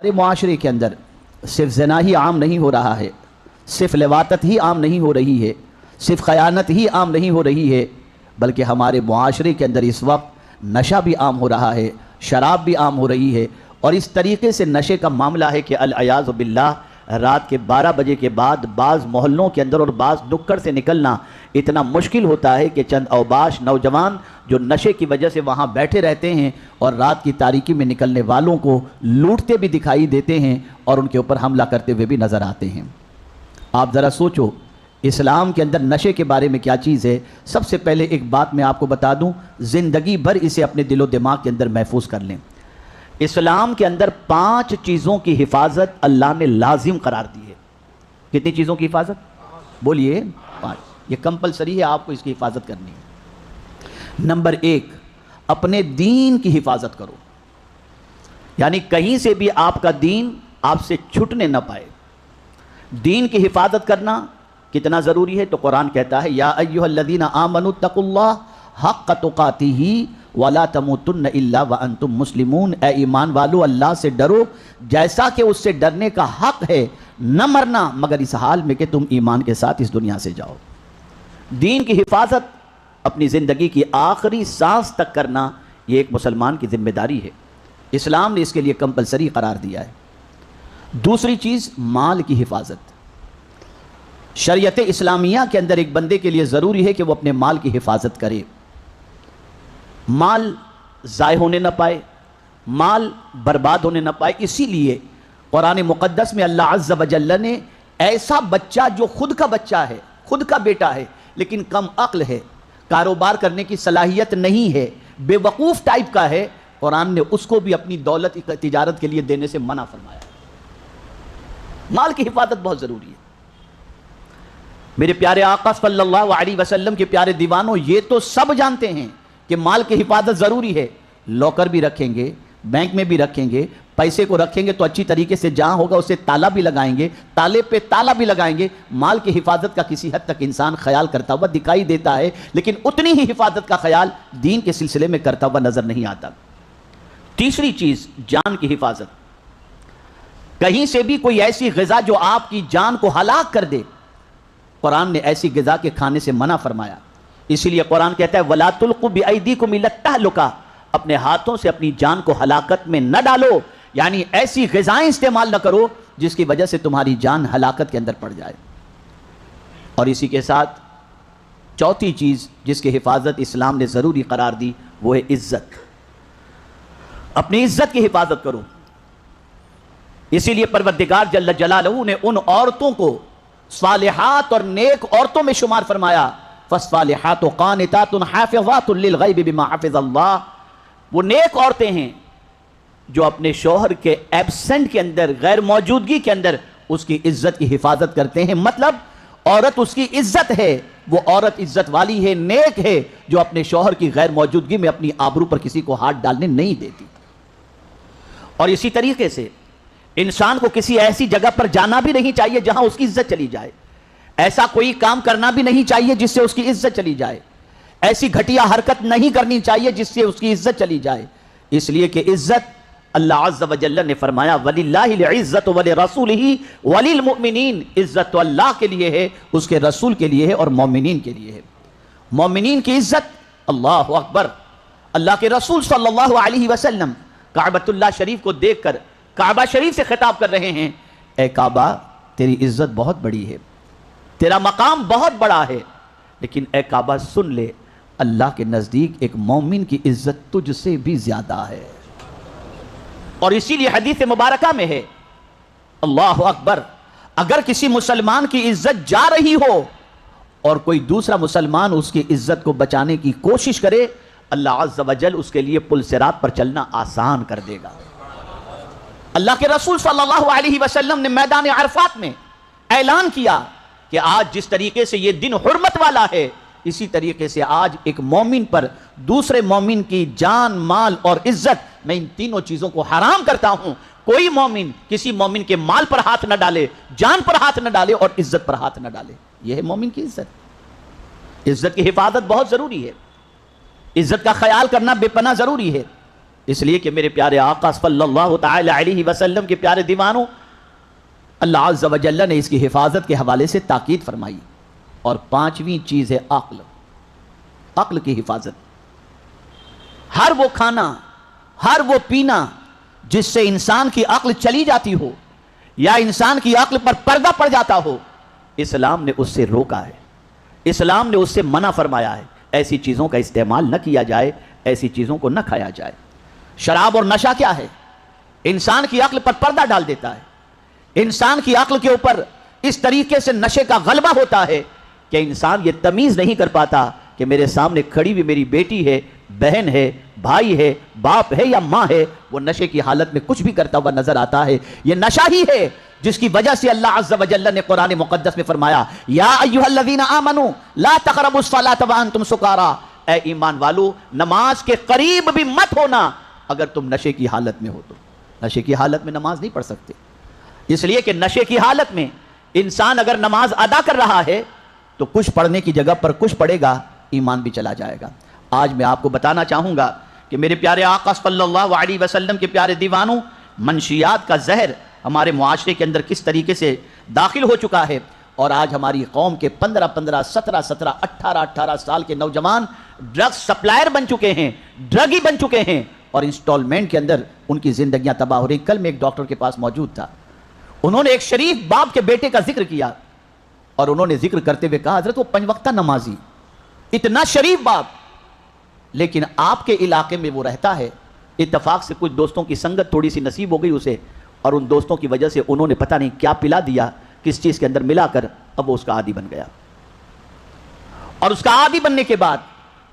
ہمارے معاشرے کے اندر صرف زنا ہی عام نہیں ہو رہا ہے، صرف لواطت ہی عام نہیں ہو رہی ہے، صرف خیانت ہی عام نہیں ہو رہی ہے، بلکہ ہمارے معاشرے کے اندر اس وقت نشہ بھی عام ہو رہا ہے، شراب بھی عام ہو رہی ہے۔ اور اس طریقے سے نشے کا معاملہ ہے کہ العیاذ باللہ رات کے 12 بجے کے بعد بعض محلوں کے اندر اور بعض نکڑ سے نکلنا اتنا مشکل ہوتا ہے کہ چند اوباش نوجوان جو نشے کی وجہ سے وہاں بیٹھے رہتے ہیں اور رات کی تاریکی میں نکلنے والوں کو لوٹتے بھی دکھائی دیتے ہیں اور ان کے اوپر حملہ کرتے ہوئے بھی نظر آتے ہیں۔ آپ ذرا سوچو اسلام کے اندر نشے کے بارے میں کیا چیز ہے۔ سب سے پہلے ایک بات میں آپ کو بتا دوں، زندگی بھر اسے اپنے دل و دماغ کے اندر محفوظ کر لیں۔ اسلام کے اندر 5 چیزوں کی حفاظت اللہ نے لازم قرار دی ہے۔ کتنی چیزوں کی حفاظت؟ بولیے 5۔ یہ کمپلسری ہے، آپ کو اس کی حفاظت کرنی ہے۔ نمبر 1، اپنے دین کی حفاظت کرو، یعنی کہیں سے بھی آپ کا دین آپ سے چھٹنے نہ پائے۔ دین کی حفاظت کرنا کتنا ضروری ہے؟ تو قرآن کہتا ہے یا ایھا الذین آمنوا اتقوا اللہ حق تقاتہ ولا تموتن الا وانتم مسلمون۔ اے ایمان والو اللہ سے ڈرو جیسا کہ اس سے ڈرنے کا حق ہے، نہ مرنا مگر اس حال میں کہ تم ایمان کے ساتھ اس دنیا سے جاؤ۔ دین کی حفاظت اپنی زندگی کی آخری سانس تک کرنا یہ ایک مسلمان کی ذمہ داری ہے۔ اسلام نے اس کے لیے کمپلسری قرار دیا ہے۔ دوسری چیز مال کی حفاظت۔ شریعت اسلامیہ کے اندر ایک بندے کے لیے ضروری ہے کہ وہ اپنے مال کی حفاظت کرے، مال ضائع ہونے نہ پائے، مال برباد ہونے نہ پائے۔ اسی لیے قرآن مقدس میں اللہ عز و جل نے ایسا بچہ جو خود کا بچہ ہے، خود کا بیٹا ہے لیکن کم عقل ہے، کاروبار کرنے کی صلاحیت نہیں ہے، بے وقوف ٹائپ کا ہے، قرآن نے اس کو بھی اپنی دولت تجارت کے لیے دینے سے منع فرمایا۔ مال کی حفاظت بہت ضروری ہے۔ میرے پیارے آقا صلی اللہ علیہ وسلم کے پیارے دیوانوں، یہ تو سب جانتے ہیں کہ مال کی حفاظت ضروری ہے۔ لاکر بھی رکھیں گے، بینک میں بھی رکھیں گے، پیسے کو رکھیں گے تو اچھی طریقے سے جہاں ہوگا اسے تالا بھی لگائیں گے، تالے پہ تالا بھی لگائیں گے۔ مال کی حفاظت کا کسی حد تک انسان خیال کرتا ہوا دکھائی دیتا ہے، لیکن اتنی ہی حفاظت کا خیال دین کے سلسلے میں کرتا ہوا نظر نہیں آتا۔ تیسری چیز جان کی حفاظت۔ کہیں سے بھی کوئی ایسی غذا جو آپ کی جان کو ہلاک کر دے، قرآن نے ایسی غذا کے کھانے سے منع فرمایا۔ اسی لیے قرآن کہتا ہے وَلَا تُلْقُوا بِأَيْدِيكُمْ إِلَى التَّهْلُكَةِ، اپنے ہاتھوں سے اپنی جان کو ہلاکت میں نہ ڈالو، یعنی ایسی غذائیں استعمال نہ کرو جس کی وجہ سے تمہاری جان ہلاکت کے اندر پڑ جائے۔ اور اسی کے ساتھ چوتھی چیز جس کی حفاظت اسلام نے ضروری قرار دی وہ ہے عزت۔ اپنی عزت کی حفاظت کرو۔ اسی لیے پروردگار جل جلالہ نے ان عورتوں کو صالحات اور نیک عورتوں میں شمار فرمایا، فالصالحات قانتات حافظات للغیب بما حفظ اللہ۔ وہ نیک عورتیں ہیں جو اپنے شوہر کے ایبسنٹ کے اندر، غیر موجودگی کے اندر اس کی عزت کی حفاظت کرتے ہیں۔ مطلب عورت اس کی عزت ہے، وہ عورت عزت والی ہے، نیک ہے، جو اپنے شوہر کی غیر موجودگی میں اپنی آبرو پر کسی کو ہاتھ ڈالنے نہیں دیتی۔ اور اسی طریقے سے انسان کو کسی ایسی جگہ پر جانا بھی نہیں چاہیے جہاں اس کی عزت چلی جائے، ایسا کوئی کام کرنا بھی نہیں چاہیے جس سے اس کی عزت چلی جائے، ایسی گھٹیا حرکت نہیں کرنی چاہیے جس سے اس کی عزت چلی جائے، اس لیے کہ عزت اللہ عز و جل نے فرمایا وَلِلَّهِ الْعِزَّةُ وَلِرَسُولِهِ وَلِلْمُؤْمِنِينَ، عزت تو اللہ کے لیے ہے، اس کے رسول کے لیے ہے اور مومنین کے لیے ہے۔ مومنین کی عزت، اللہ اکبر، اللہ کے رسول صلی اللہ علیہ وسلم کعبۃ اللہ شریف کو دیکھ کر کعبہ شریف سے خطاب کر رہے ہیں، اے کعبہ تیری عزت بہت بڑی ہے، تیرا مقام بہت بڑا ہے، لیکن اے کعبہ سن لے، اللہ کے نزدیک ایک مومن کی عزت تجھ سے بھی زیادہ ہے۔ اور اسی لیے حدیث مبارکہ میں ہے، اللہ اکبر، اگر کسی مسلمان کی عزت جا رہی ہو اور کوئی دوسرا مسلمان اس کی عزت کو بچانے کی کوشش کرے، اللہ عز و جل اس کے لیے پل صراط پر چلنا آسان کر دے گا۔ اللہ کے رسول صلی اللہ علیہ وسلم نے میدان عرفات میں اعلان کیا کہ آج جس طریقے سے یہ دن حرمت والا ہے، اسی طریقے سے آج ایک مومن پر دوسرے مومن کی جان، مال اور عزت، میں ان تینوں چیزوں کو حرام کرتا ہوں۔ کوئی مومن کسی مومن کے مال پر ہاتھ نہ ڈالے، جان پر ہاتھ نہ ڈالے اور عزت پر ہاتھ نہ ڈالے۔ یہ ہے مومن کی عزت۔ عزت کی حفاظت بہت ضروری ہے، عزت کا خیال کرنا بے پناہ ضروری ہے۔ اس لیے کہ میرے پیارے آقا صلی اللہ تعالی علیہ وسلم کے پیارے دیوانوں، اللہ عز و جل نے اس کی حفاظت کے حوالے سے تاکید فرمائی. اور پانچویں چیز ہے عقل. عقل کی حفاظت. ہر وہ کھانا، ہر وہ پینا جس سے انسان کی عقل چلی جاتی ہو یا انسان کی عقل پر پردہ پڑ جاتا ہو، اسلام نے اس سے روکا ہے، اسلام نے اس سے منع فرمایا ہے. ایسی چیزوں کا استعمال نہ کیا جائے، ایسی چیزوں کو نہ کھایا جائے. شراب اور نشہ کیا ہے؟ انسان کی عقل پر پردہ ڈال دیتا ہے. انسان کی عقل کے اوپر اس طریقے سے نشے کا غلبہ ہوتا ہے کہ انسان یہ تمیز نہیں کر پاتا کہ میرے سامنے کھڑی ہوئی میری بیٹی ہے، بہن ہے، بھائی ہے، باپ ہے یا ماں ہے، وہ نشے کی حالت میں کچھ بھی کرتا ہوا نظر آتا ہے. یہ نشہ ہی ہے جس کی وجہ سے اللہ عز و جل نے قرآن مقدس میں فرمایا یا ایھا الذین آمنوا لا تقربوا الصلاۃ وانتم سکارا، اے ایمان والو نماز کے قریب بھی مت ہونا اگر تم نشے کی حالت میں ہو. تو نشے کی حالت میں نماز نہیں پڑھ سکتے، اس لیے کہ نشے کی حالت میں انسان اگر نماز ادا کر رہا ہے تو کچھ پڑھنے کی جگہ پر کچھ پڑھے گا، ایمان بھی چلا جائے گا. آج میں آپ کو بتانا چاہوں گا کہ میرے پیارے آقا صلی اللہ علیہ وسلم کے پیارے دیوانوں، منشیات کا زہر ہمارے معاشرے کے اندر کس طریقے سے داخل ہو چکا ہے. اور آج ہماری قوم کے 15 17 17 18 سال کے نوجوان ڈرگ سپلائر بن چکے ہیں، ڈرگی بن چکے ہیں، اور انسٹالمنٹ کے اندر ان کی زندگیاں تباہ ہو رہی. کل میں ایک ڈاکٹر کے پاس موجود تھا، انہوں نے ایک شریف باپ کے بیٹے کا ذکر کیا اور انہوں نے ذکر کرتے ہوئے کہا حضرت وہ 5 وقتہ نمازی، اتنا شریف باپ، لیکن آپ کے علاقے میں وہ رہتا ہے، اتفاق سے کچھ دوستوں کی سنگت تھوڑی سی نصیب ہو گئی اسے، اور ان دوستوں کی وجہ سے انہوں نے پتہ نہیں کیا پلا دیا، کس چیز کے اندر ملا کر اب وہ اس کا عادی بن گیا. اور اس کا عادی بننے کے بعد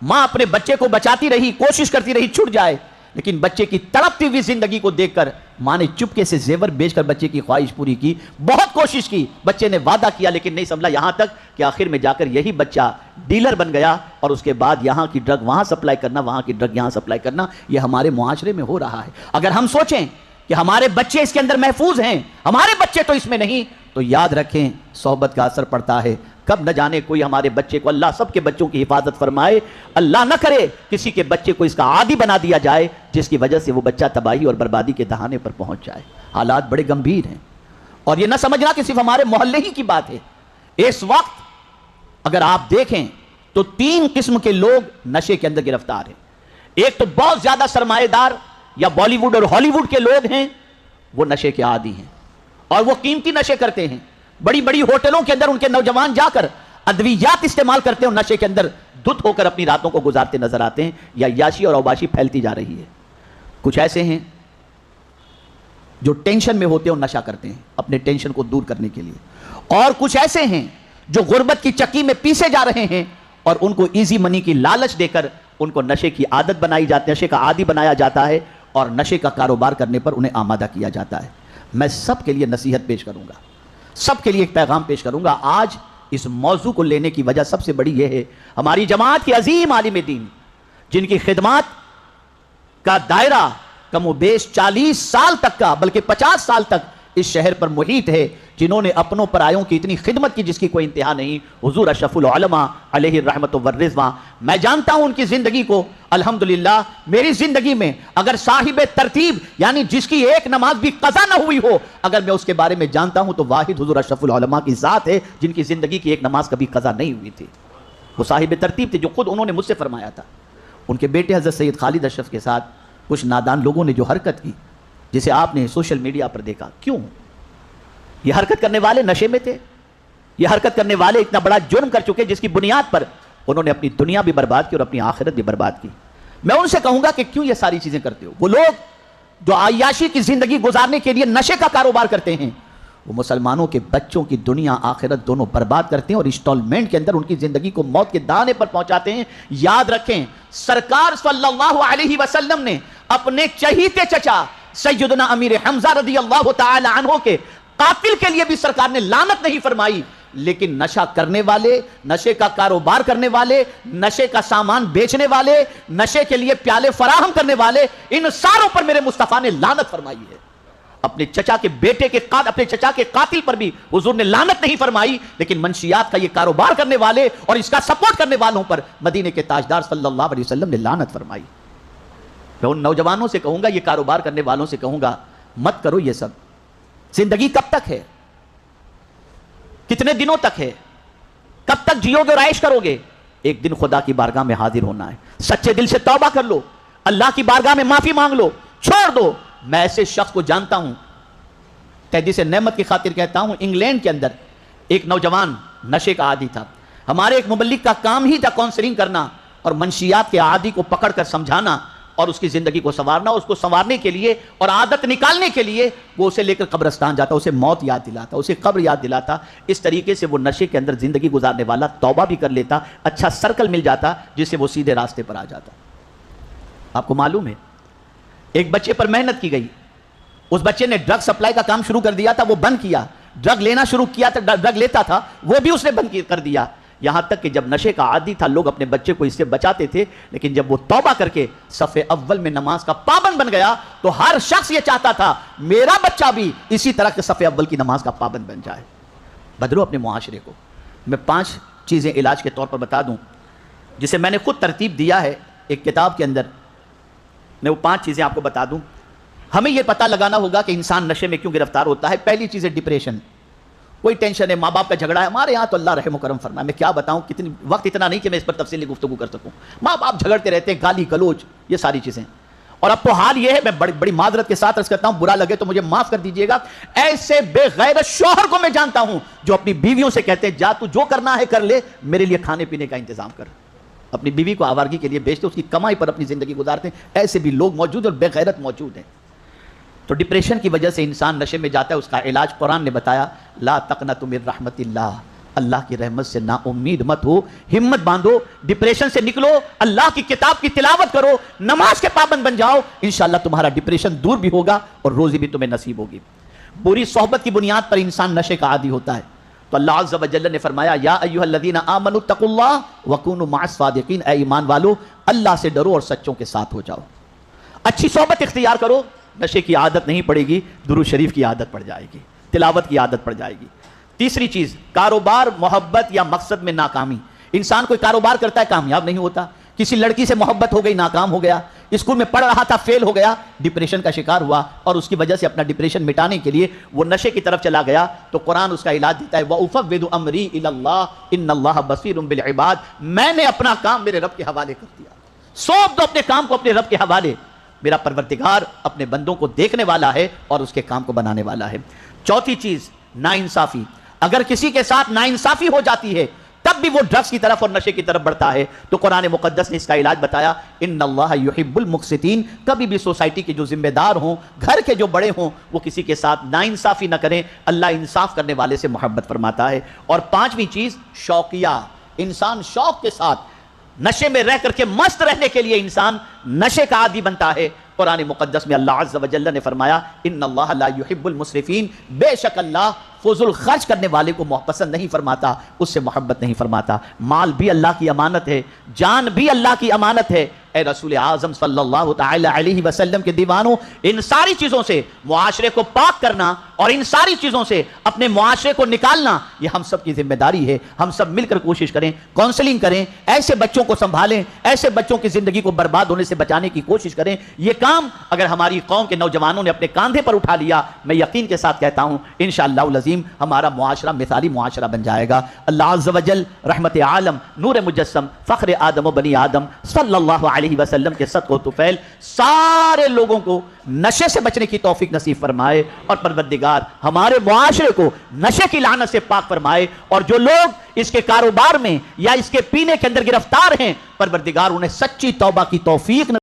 ماں اپنے بچے کو بچاتی رہی، کوشش کرتی رہی چھوٹ جائے، لیکن بچے کی تڑپتی ہوئی زندگی کو دیکھ کر ماں نے چپکے سے زیور بیچ کر بچے کی خواہش پوری کی. بہت کوشش کی، بچے نے وعدہ کیا لیکن نہیں سنبھلا، یہاں تک کہ آخر میں جا کر یہی بچہ ڈیلر بن گیا. اور اس کے بعد یہاں کی ڈرگ وہاں سپلائی کرنا، وہاں کی ڈرگ یہاں سپلائی کرنا، یہ ہمارے معاشرے میں ہو رہا ہے. اگر ہم سوچیں کہ ہمارے بچے اس کے اندر محفوظ ہیں، ہمارے بچے تو اس میں نہیں، تو یاد رکھیں صحبت کا اثر پڑتا ہے. کب نہ جانے کوئی ہمارے بچے کو، اللہ سب کے بچوں کی حفاظت فرمائے، اللہ نہ کرے کسی کے بچے کو اس کا عادی بنا دیا جائے جس کی وجہ سے وہ بچہ تباہی اور بربادی کے دہانے پر پہنچ جائے. حالات بڑے گمبھیر ہیں، اور یہ نہ سمجھنا کہ صرف ہمارے محلے ہی کی بات ہے. اس وقت اگر آپ دیکھیں تو 3 قسم کے لوگ نشے کے اندر گرفتار ہیں. ایک تو بہت زیادہ سرمایہ دار یا بالی ووڈ اور ہالی ووڈ کے لوگ ہیں، وہ نشے کے عادی ہیں اور وہ قیمتی نشے کرتے ہیں. بڑی بڑی ہوٹلوں کے اندر ان کے نوجوان جا کر ادویات استعمال کرتے ہیں اور نشے کے اندر دھت ہو کر اپنی راتوں کو گزارتے نظر آتے ہیں. یا یاشی اور اوباشی پھیلتی جا رہی ہے. کچھ ایسے ہیں جو ٹینشن میں ہوتے ہیں اور نشہ کرتے ہیں اپنے ٹینشن کو دور کرنے کے لیے، اور کچھ ایسے ہیں جو غربت کی چکی میں پیسے جا رہے ہیں اور ان کو ایزی منی کی لالچ دے کر ان کو نشے کی عادت بنائی جاتی ہے، نشے کا عادی بنایا جاتا ہے اور نشے کا کاروبار کرنے پر انہیں آمادہ کیا جاتا ہے. میں سب کے لیے نصیحت پیش کروں گا، سب کے لیے ایک پیغام پیش کروں گا. آج اس موضوع کو لینے کی وجہ سب سے بڑی یہ ہے، ہماری جماعت کے عظیم عالم دین جن کی خدمات کا دائرہ کم و بیش 40 سال تک کا بلکہ 50 سال تک اس شہر پر محیط ہے، جنہوں نے اپنوں پرایوں کی اتنی خدمت کی جس کی کوئی انتہا نہیں، حضور اشرف العلماء علیہ الرحمت والرضوان. میں جانتا ہوں ان کی زندگی کو، الحمدللہ میری زندگی میں اگر صاحب ترتیب یعنی جس کی ایک نماز بھی قضا نہ ہوئی ہو، اگر میں اس کے بارے میں جانتا ہوں تو واحد حضور اشرف العلماء کی ذات ہے جن کی زندگی کی ایک نماز کبھی قضا نہیں ہوئی تھی. وہ صاحب ترتیب تھے جو خود انہوں نے مجھ سے فرمایا تھا. ان کے بیٹے حضرت سید خالد اشرف کے ساتھ کچھ نادان لوگوں نے جو حرکت کی، جسے آپ نے سوشل میڈیا پر دیکھا، کیوں یہ حرکت کرنے والے نشے میں تھے؟ یہ حرکت کرنے والے اتنا بڑا جرم کر چکے جس کی بنیاد پر انہوں نے اپنی دنیا بھی برباد کی اور اپنی آخرت بھی برباد کی. میں ان سے کہوں گا کہ کیوں یہ ساری چیزیں کرتے ہو؟ وہ لوگ جو عیاشی کی زندگی گزارنے کے لیے نشے کا کاروبار کرتے ہیں، وہ مسلمانوں کے بچوں کی دنیا آخرت دونوں برباد کرتے ہیں اور انسٹالمنٹ کے اندر ان کی زندگی کو موت کے دانے پر پہنچاتے ہیں. یاد رکھیں سرکار صلی اللہ علیہ وسلم نے اپنے چہیتے چچا سیدنا امیر حمزہ رضی اللہ تعالی عنہ کے قاتل کے لیے بھی سرکار نے لعنت نہیں فرمائی، لیکن نشہ کرنے والے، نشے کا کاروبار کرنے والے، نشے کا سامان بیچنے والے، نشے کے لیے پیالے فراہم کرنے والے، ان ساروں پر میرے مصطفیٰ نے لعنت فرمائی ہے. اپنے چچا کے بیٹے کے اپنے چچا کے قاتل پر بھی حضور نے لعنت نہیں فرمائی، لیکن منشیات کا یہ کاروبار کرنے والے اور اس کا سپورٹ کرنے والوں پر مدینے کے تاجدار صلی اللہ علیہ وسلم نے لعنت فرمائی. میں ان نوجوانوں سے کہوں گا، یہ کاروبار کرنے والوں سے کہوں گا، مت کرو یہ سب. زندگی کب تک ہے؟ کتنے دنوں تک ہے؟ کب تک جیو گے اور عیش کرو گے؟ ایک دن خدا کی بارگاہ میں حاضر ہونا ہے. سچے دل سے توبہ کر لو، اللہ کی بارگاہ میں معافی مانگ لو، چھوڑ دو. میں ایسے شخص کو جانتا ہوں، تحدیث نعمت کی خاطر کہتا ہوں، انگلینڈ کے اندر ایک نوجوان نشے کا عادی تھا. ہمارے ایک مبلغ کا کام ہی تھا کاؤنسلنگ کرنا اور منشیات کے عادی کو پکڑ کر سمجھانا اور اس کی زندگی کو سنوارنا. اس کو سنوارنے کے لیے اور عادت نکالنے کے لیے وہ اسے لے کر قبرستان جاتا، اسے موت یاد دلاتا، اسے قبر یاد دلاتا. اس طریقے سے وہ نشے کے اندر زندگی گزارنے والا توبہ بھی کر لیتا، اچھا سرکل مل جاتا جس سے وہ سیدھے راستے پر آ جاتا. آپ کو معلوم ہے ایک بچے پر محنت کی گئی، اس بچے نے ڈرگ سپلائی کا کام شروع کر دیا تھا، وہ بند کیا. ڈرگ لینا شروع کیا تھا، ڈرگ لیتا تھا، وہ بھی اس نے بند کر دیا. یہاں تک کہ جب نشے کا عادی تھا لوگ اپنے بچے کو اس سے بچاتے تھے، لیکن جب وہ توبہ کر کے صف اول میں نماز کا پابند بن گیا تو ہر شخص یہ چاہتا تھا میرا بچہ بھی اسی طرح کے صف اول کی نماز کا پابند بن جائے. بدلو اپنے معاشرے کو. میں 5 چیزیں علاج کے طور پر بتا دوں جسے میں نے خود ترتیب دیا ہے ایک کتاب کے اندر. میں وہ 5 چیزیں آپ کو بتا دوں. ہمیں یہ پتہ لگانا ہوگا کہ انسان نشے میں کیوں گرفتار ہوتا ہے. پہلی چیز ہے ڈپریشن. کوئی ٹینشن ہے، ماں باپ کا جھگڑا ہے. ہمارے یہاں تو اللہ رحم و کرم فرمائے، میں کیا بتاؤں، کتنی وقت اتنا نہیں کہ میں اس پر تفصیلی گفتگو کر سکوں. ماں باپ جھگڑتے رہتے ہیں، گالی گلوچ، یہ ساری چیزیں. اور اب تو حال یہ ہے، میں بڑی معذرت کے ساتھ عرض کرتا ہوں، برا لگے تو مجھے معاف کر دیجئے گا، ایسے بے غیرت شوہر کو میں جانتا ہوں جو اپنی بیویوں سے کہتے ہیں جا تو جو کرنا ہے کر لے، میرے لیے کھانے پینے کا انتظام کر. اپنی بیوی کو آوارگی کے لیے بیچتے، اس کی کمائی پر اپنی زندگی گزارتے ہیں. ایسے بھی لوگ موجود اور بے غیرت موجود ہیں. تو ڈپریشن کی وجہ سے انسان نشے میں جاتا ہے. اس کا علاج قرآن نے بتایا، لا تقنطوا من رحمت اللہ، اللہ کی رحمت سے نا امید مت ہو، ہمت باندھو، ڈپریشن سے نکلو، اللہ کی کتاب کی تلاوت کرو، نماز کے پابند بن جاؤ، انشاءاللہ تمہارا ڈپریشن دور بھی ہوگا اور روزی بھی تمہیں نصیب ہوگی. بری صحبت کی بنیاد پر انسان نشے کا عادی ہوتا ہے. تو اللہ عز و جل نے فرمایا، یا ایھا الذین آمنوا اتقوا اللہ وکونوا مع الصادقین، اے ایمان والو اللہ سے ڈرو اور سچوں کے ساتھ ہو جاؤ. اچھی صحبت اختیار کرو، نشے کی عادت نہیں پڑے گی، درود شریف کی عادت پڑ جائے گی، تلاوت کی عادت پڑ جائے گی. تیسری چیز، کاروبار، محبت یا مقصد میں ناکامی. انسان کوئی کاروبار کرتا ہے کامیاب نہیں ہوتا. کسی لڑکی سے محبت ہو گئی، ناکام ہو گیا. اسکول میں پڑھ رہا تھا، فیل ہو گیا، ڈپریشن کا شکار ہوا اور اس کی وجہ سے اپنا ڈپریشن مٹانے کے لیے وہ نشے کی طرف چلا گیا. تو قرآن اس کا علاج دیتا ہے، وَأُفَوِّضُ أَمْرِي إِلَى اللَّهِ إِنَّ اللَّهَ بَصِيرٌ بِالْعِبَادِ. میں نے اپنا کام میرے رب کے حوالے کر دیا. سونپ دو اپنے کام کو اپنے رب کے حوالے. میرا پروردگار اپنے بندوں کو دیکھنے والا ہے اور اس کے کام کو بنانے والا ہے. چوتھی چیز، ناانصافی. اگر کسی کے ساتھ ناانصافی ہو جاتی ہے تب بھی وہ ڈرگز کی طرف اور نشے کی طرف بڑھتا ہے. تو قرآن مقدس نے اس کا علاج بتایا، ان اللہ یحب المقسطین. کبھی بھی سوسائٹی کے جو ذمہ دار ہوں، گھر کے جو بڑے ہوں، وہ کسی کے ساتھ ناانصافی نہ کریں. اللہ انصاف کرنے والے سے محبت فرماتا ہے. اور 5ویں چیز، شوقیہ. انسان شوق کے ساتھ نشے میں رہ کر کے مست رہنے کے لیے انسان نشے کا عادی بنتا ہے. قرآن مقدس میں اللہ عز و جل نے فرمایا، ان اللہ لا یحب المسرفین. بے شک اللہ فضول خرچ کرنے والے کو پسند نہیں فرماتا، اس سے محبت نہیں فرماتا. مال بھی اللہ کی امانت ہے، جان بھی اللہ کی امانت ہے. اے رسول اعظم صلی اللہ تعالی علیہ وسلم کے دیوانوں، ان ساری چیزوں سے معاشرے کو پاک کرنا اور ان ساری چیزوں سے اپنے معاشرے کو نکالنا یہ ہم سب کی ذمہ داری ہے. ہم سب مل کر کوشش کریں، کونسلنگ کریں، ایسے بچوں کو سنبھالیں، ایسے بچوں کی زندگی کو برباد ہونے سے بچانے کی کوشش کریں. یہ کام اگر ہماری قوم کے نوجوانوں نے اپنے کاندھے پر اٹھا لیا، میں یقین کے ساتھ کہتا ہوں انشاءاللہ العظیم ہمارا معاشرہ مثالی معاشرہ بن جائے گا. اللہ عز و جل رحمت عالم، نور مجسم، فخر آدم و بنی آدم صلی اللہ علیہ وسلم کے صدقہ و طفیل سارے لوگوں کو نشے سے بچنے کی توفیق نصیب فرمائے. اور پروردگار ہمارے معاشرے کو نشے کی لعنت سے پاک فرمائے. اور جو لوگ اس کے کاروبار میں یا اس کے پینے کے اندر گرفتار ہیں، پروردگار انہیں سچی توبہ کی توفیق